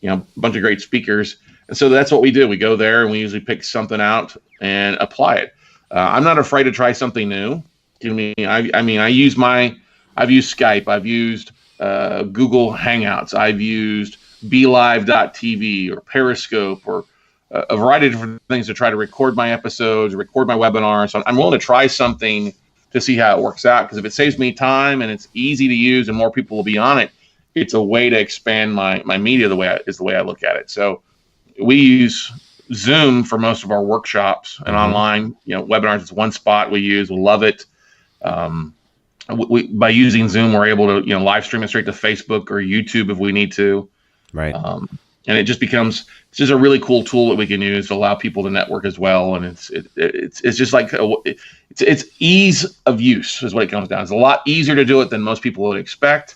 a bunch of great speakers. And so that's what we do. We go there and we usually pick something out and apply it. I'm not afraid to try something new. I've used Skype. I've used Google Hangouts. I've used BeLive.tv or Periscope or a variety of different things to try to record my episodes, record my webinars. So I'm willing to try something to see how it works out, because if it saves me time and it's easy to use and more people will be on it, it's a way to expand my media the way I look at it. So we use Zoom for most of our workshops and online, webinars. It's one spot we use. We love it. By using Zoom, we're able to, live stream it straight to Facebook or YouTube if we need to. Right. And it just becomes, it's just a really cool tool that we can use to allow people to network as well. And it's just like, it's ease of use is what it comes down. It's a lot easier to do it than most people would expect.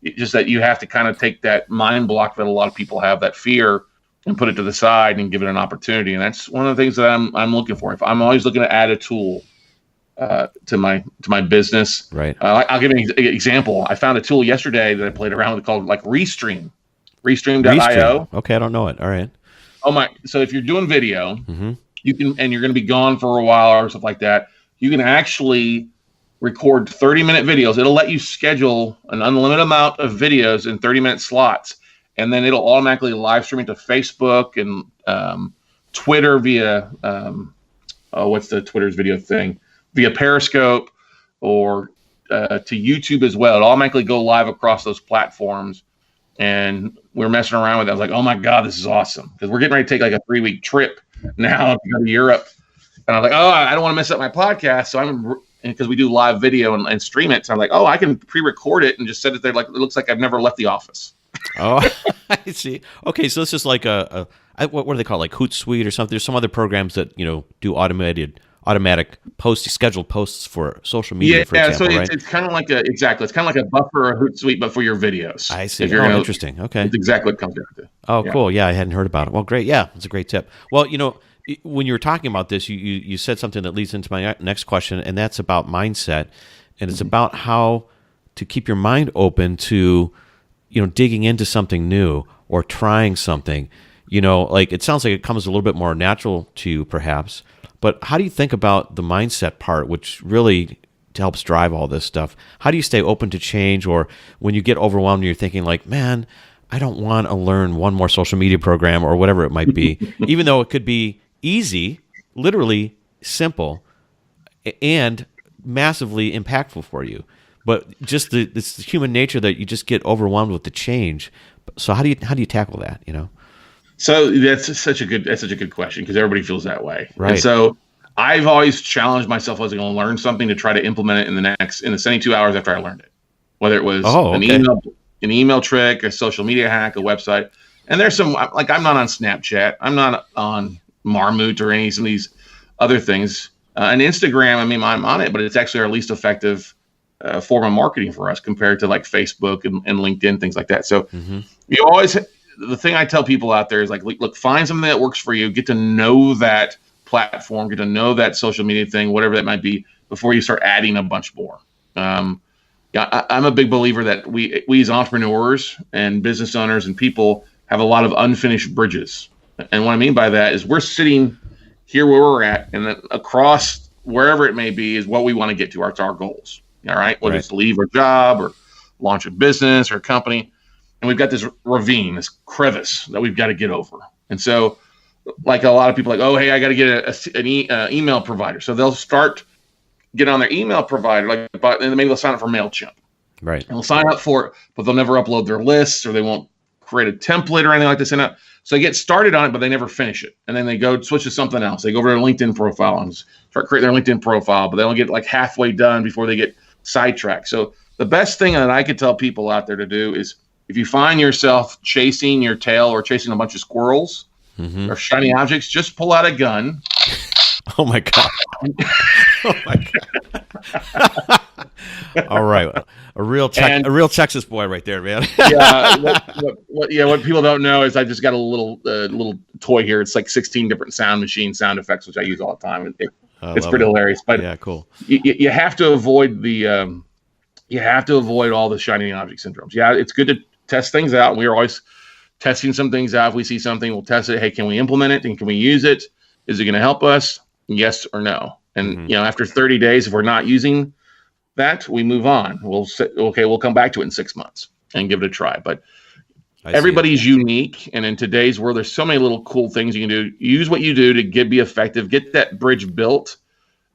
It's just that you have to kind of take that mind block that a lot of people have, that fear, and put it to the side and give it an opportunity. And that's one of the things that I'm looking for. If I'm always looking to add a tool to my business. Right. I'll give you an example. I found a tool yesterday that I played around with called Restream.io. Okay, I don't know it. All right. So if you're doing video, you can, and you're going to be gone for a while or stuff like that, you can actually record 30-minute videos. It'll let you schedule an unlimited amount of videos in 30-minute slots, and then it'll automatically live stream it to Facebook and Twitter via what's the Twitter's video thing? Via Periscope or to YouTube as well. It'll automatically go live across those platforms. And we're messing around with it. I was like, oh my God, this is awesome. Because we're getting ready to take like a 3-week trip now to go to Europe. And I was like, oh, I don't want to mess up my podcast. So because we do live video and stream it. So I'm like, oh, I can pre-record it and just set it there. Like, it looks like I've never left the office. Oh, I see. Okay. So this is like what do they call it? Like Hootsuite or something? There's some other programs that, do automatic scheduled posts for social media, for example, so right? It's kind of like it's kind of like a Buffer or a Hootsuite, but for your videos. I see. Interesting. Okay. It's exactly what it comes down to. Oh, yeah. Cool. Yeah, I hadn't heard about it. Well, great. Yeah, it's a great tip. Well, when you were talking about this, you said something that leads into my next question, and that's about mindset, and it's about how to keep your mind open to, digging into something new. or trying something, like it sounds like it comes a little bit more natural to you perhaps, but how do you think about the mindset part, which really helps drive all this stuff? How do you stay open to change, or when you get overwhelmed and you're thinking like, man, I don't want to learn one more social media program or whatever it might be, even though it could be easy, literally simple, and massively impactful for you. But just it's human nature that you just get overwhelmed with the change. So how do you tackle that? So that's such a good question, because everybody feels that way. Right. And so I've always challenged myself, I was going to learn something, to try to implement it in the 72 hours after I learned it, whether it was an email trick, a social media hack, a website. And there's some, like, I'm not on Snapchat, I'm not on Marmot or some of these other things. And Instagram, I mean, I'm on it, but it's actually our least effective form of marketing for us compared to like Facebook and LinkedIn, things like that. So you always, the thing I tell people out there is like, look, find something that works for you, get to know that platform, get to know that social media thing, whatever that might be, before you start adding a bunch more. I'm a big believer that we as entrepreneurs and business owners and people have a lot of unfinished bridges. And what I mean by that is we're sitting here where we're at, and then across wherever it may be is what we want to get to. It's our goals. All right. Whether it's leave a job or launch a business or a company. And we've got this ravine, this crevice that we've got to get over. And so, like a lot of people, like, oh, hey, I got to get an email provider. So they'll get on their email provider, and maybe they'll sign up for MailChimp. Right. And they'll sign up for it, but they'll never upload their lists, or they won't create a template or anything like this. So they get started on it, but they never finish it. And then they go switch to something else. They go over to their LinkedIn profile and start creating their LinkedIn profile, but they don't get like halfway done before they get sidetracked. So the best thing that I could tell people out there to do is, if you find yourself chasing your tail or chasing a bunch of squirrels or shiny objects, just pull out a gun. Oh my God. Oh my God. All right. A real Texas boy right there, man. What people don't know is I just got a little toy here. It's like 16 different sound effects, which I use all the time. It's pretty hilarious. But yeah, cool. You have to avoid all the shiny object syndromes. Yeah, it's good to test things out. We are always testing some things out. If we see something, we'll test it. Hey, can we implement it? And can we use it? Is it going to help us? Yes or no? And after 30 days, if we're not using that, we move on. We'll come back to it in 6 months and give it a try. But everybody's unique. And in today's world, there's so many little cool things you can do. Use what you do to be effective, get that bridge built.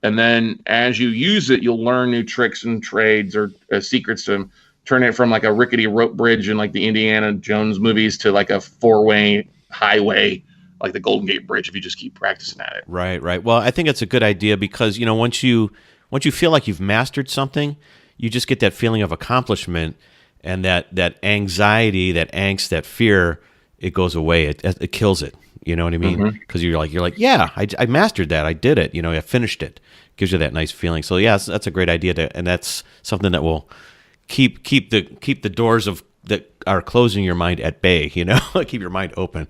And then as you use it, you'll learn new tricks and trades or secrets to turn it from like a rickety rope bridge in like the Indiana Jones movies to like a 4-way highway, like the Golden Gate Bridge, if you just keep practicing at it. Right. Well, I think it's a good idea because, once you feel like you've mastered something, you just get that feeling of accomplishment, and that anxiety, that angst, that fear, it goes away. It kills it. You know what I mean? Because you're like, yeah, I mastered that. I did it. I finished it. Gives you that nice feeling. So yeah, that's a great idea, and that's something that will keep the doors that are closing your mind at bay. Keep your mind open.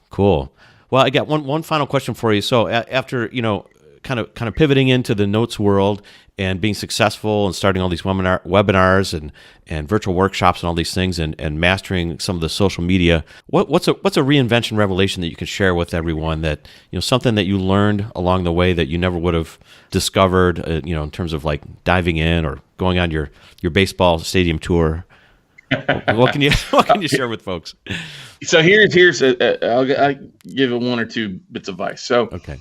Cool. Well, I got one final question for you. So after kind of pivoting into the notes world and being successful and starting all these webinars and virtual workshops and all these things and mastering some of the social media, what's a reinvention revelation that you can share with everyone, that something that you learned along the way that you never would have discovered in terms of like diving in or going on your baseball stadium tour? What can you share with folks? So here's I'll give it one or two bits of advice. So okay.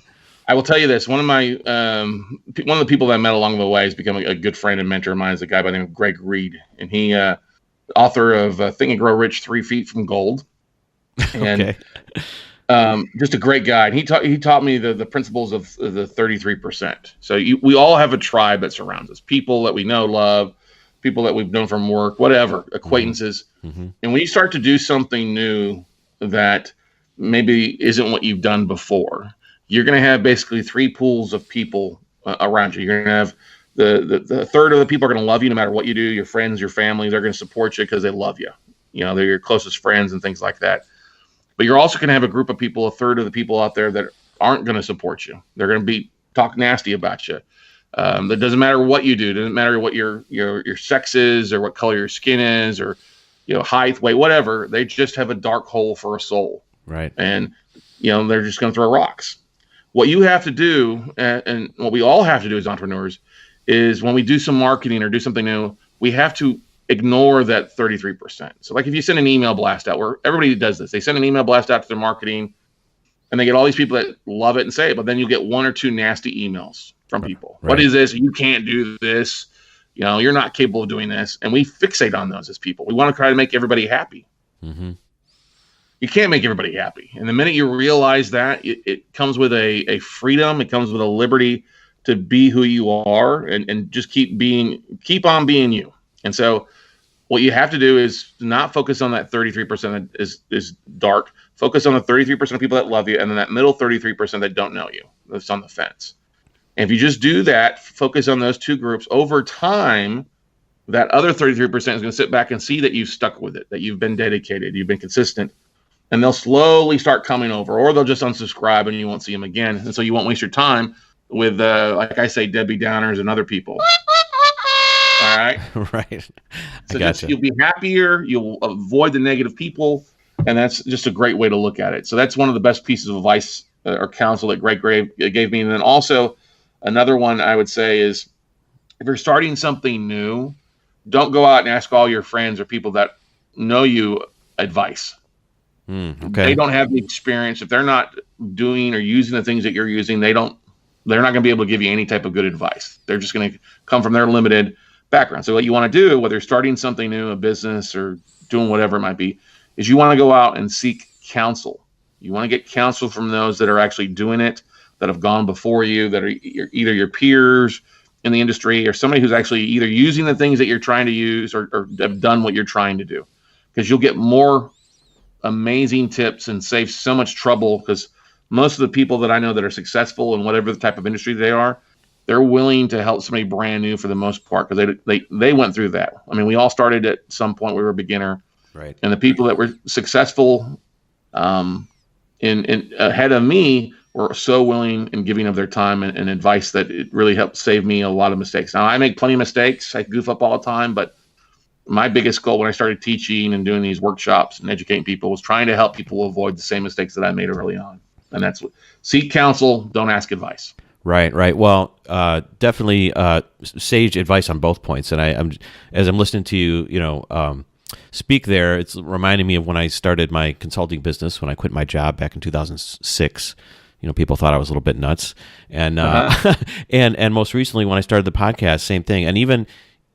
I will tell you this. One of the people that I met along the way has become a good friend and mentor of mine, is a guy by the name of Greg Reed. And he, author of Think and Grow Rich, 3 Feet from Gold. And just a great guy. And he taught me the principles of the 33%. So we all have a tribe that surrounds us. People that we know, love, people that we've known from work, whatever, acquaintances. Mm-hmm. And when you start to do something new that maybe isn't what you've done before, you're going to have basically 3 pools of people around you. You're going to have the third of the people are going to love you no matter what you do. Your friends, your family, they're going to support you because they love you. They're your closest friends and things like that. But you're also going to have a group of people, a third of the people out there that aren't going to support you. They're going to talk nasty about you. It doesn't matter what you do. It doesn't matter what your sex is or what color your skin is or height, weight, whatever. They just have a dark hole for a soul. Right. And, they're just going to throw rocks. What you have to do, and what we all have to do as entrepreneurs, is when we do some marketing or do something new, we have to ignore that 33%. So like if you send an email blast out, where everybody does this, they send an email blast out to their marketing and they get all these people that love it and say it, but then you get one or two nasty emails from people. Right. What is this? You can't do this. You're not capable of doing this. And we fixate on those as people. We want to try to make everybody happy. Mm-hmm. You can't make everybody happy. And the minute you realize that, it comes with a freedom. It comes with a liberty to be who you are and just keep on being you. And so what you have to do is not focus on that 33% that is dark. Focus on the 33% of people that love you, and then that middle 33% that don't know you, that's on the fence. And if you just do that, focus on those two groups, over time, that other 33% is going to sit back and see that you've stuck with it, that you've been dedicated, you've been consistent, and they'll slowly start coming over, or they'll just unsubscribe and you won't see them again. And so you won't waste your time with, like I say, Debbie Downers and other people. All right. Right. So you'll be happier. You'll avoid the negative people. And that's just a great way to look at it. So that's one of the best pieces of advice or counsel that Greg gave me. And then also another one I would say is, if you're starting something new, don't go out and ask all your friends or people that know you advice. Okay. They don't have the experience. If they're not doing or using the things that you're using, they're not going to be able to give you any type of good advice. They're just going to come from their limited background. So what you want to do, whether you're starting something new, a business or doing whatever it might be, is you want to go out and seek counsel. You want to get counsel from those that are actually doing it, that have gone before you, that are either your peers in the industry or somebody who's actually either using the things that you're trying to use or have done what you're trying to do. Because you'll get more amazing tips and save so much trouble, because most of the people that I know that are successful in whatever the type of industry they are, they're willing to help somebody brand new for the most part, because they went through that. I mean, we all started at some point, we were a beginner. Right. And the people that were successful in ahead of me were so willing and giving of their time and advice that it really helped save me a lot of mistakes. Now, I make plenty of mistakes. I goof up all the time, but my biggest goal when I started teaching and doing these workshops and educating people was trying to help people avoid the same mistakes that I made early on. And that's what, seek counsel, don't ask advice. Right. Well, definitely sage advice on both points. And as I'm listening to you, speak there, it's reminding me of when I started my consulting business, when I quit my job back in 2006. People thought I was a little bit nuts. And and most recently when I started the podcast, same thing. And even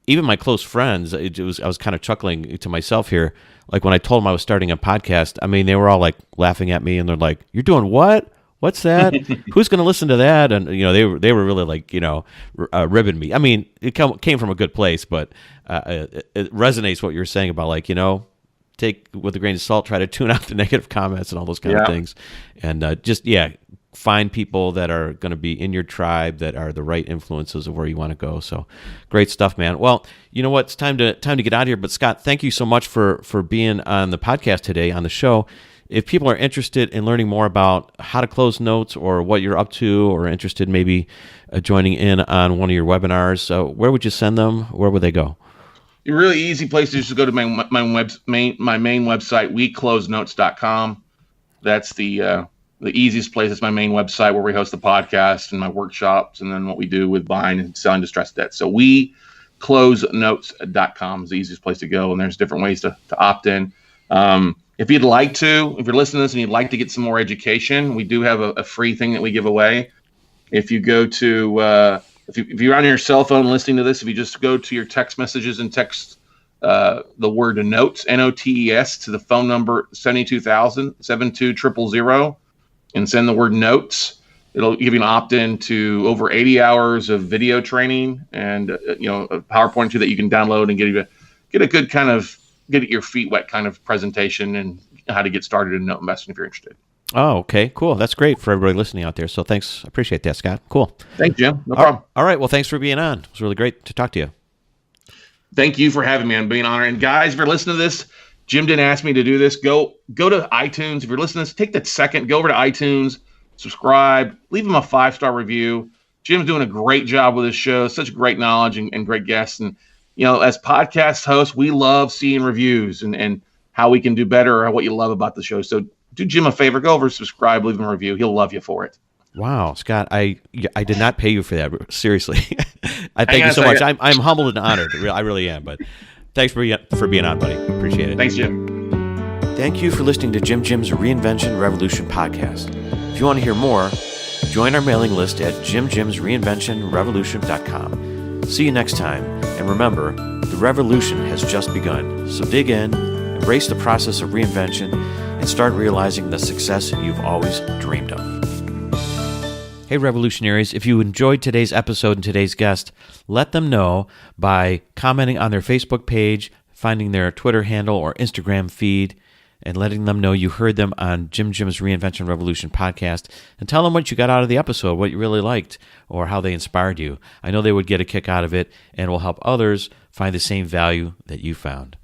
my close friends, I was kind of chuckling to myself here. Like when I told them I was starting a podcast, I mean, they were all like laughing at me and they're like, "You're doing what? What's that? Who's going to listen to that?" And they were really like ribbing me. I mean, it came from a good place, but it resonates what you're saying about like take with a grain of salt, try to tune out the negative comments and all those kind of things, and find people that are going to be in your tribe that are the right influences of where you want to go. So great stuff, man. Well, you know what? It's time to get out of here. But Scott, thank you so much for being on the podcast today on the show. If people are interested in learning more about how to close notes or what you're up to, or interested maybe joining in on one of your webinars, where would you send them? Where would they go? A really easy place is to go to my main website, weclosenotes.com. That's the easiest place. It's my main website where we host the podcast and my workshops, and then what we do with buying and selling distressed debt. So weclosenotes.com is the easiest place to go, and there's different ways to opt in. If you're listening to this and you'd like to get some more education, we do have a free thing that we give away. If you go to, if you're on your cell phone listening to this, if you just go to your text messages and text the word notes, NOTES, to the phone number 72000 and send the word notes, it'll give you an opt-in to over 80 hours of video training and a PowerPoint too that you can download and get a good kind of get your feet wet kind of presentation and how to get started in note investing if you're interested. Oh, okay, cool. That's great for everybody listening out there. So thanks. I appreciate that, Scott. Cool. Thanks, Jim. No problem. All right. Well, thanks for being on. It was really great to talk to you. Thank you for having me. I'm being honored. And guys, if you're listening to this, Jim didn't ask me to do this. Go to iTunes. If you're listening to this, take that second, go over to iTunes, subscribe, leave him a 5-star review. Jim's doing a great job with this show. Such great knowledge and great guests. And as podcast hosts, we love seeing reviews and how we can do better or what you love about the show. So do Jim a favor, go over, subscribe, leave him a review. He'll love you for it. Wow, Scott, I did not pay you for that. Seriously, I thank you so much. I'm humbled and honored. I really am. But thanks for being on, buddy. Appreciate it. Thanks, Jim. Thank you for listening to Jim's Reinvention Revolution podcast. If you want to hear more, join our mailing list at jimjimsreinventionrevolution.com. See you next time, and remember, the revolution has just begun. So dig in, embrace the process of reinvention, and start realizing the success you've always dreamed of. Hey, revolutionaries, if you enjoyed today's episode and today's guest, let them know by commenting on their Facebook page, finding their Twitter handle or Instagram feed, and letting them know you heard them on Jim's Reinvention Revolution podcast, and tell them what you got out of the episode, what you really liked, or how they inspired you. I know they would get a kick out of it, and will help others find the same value that you found.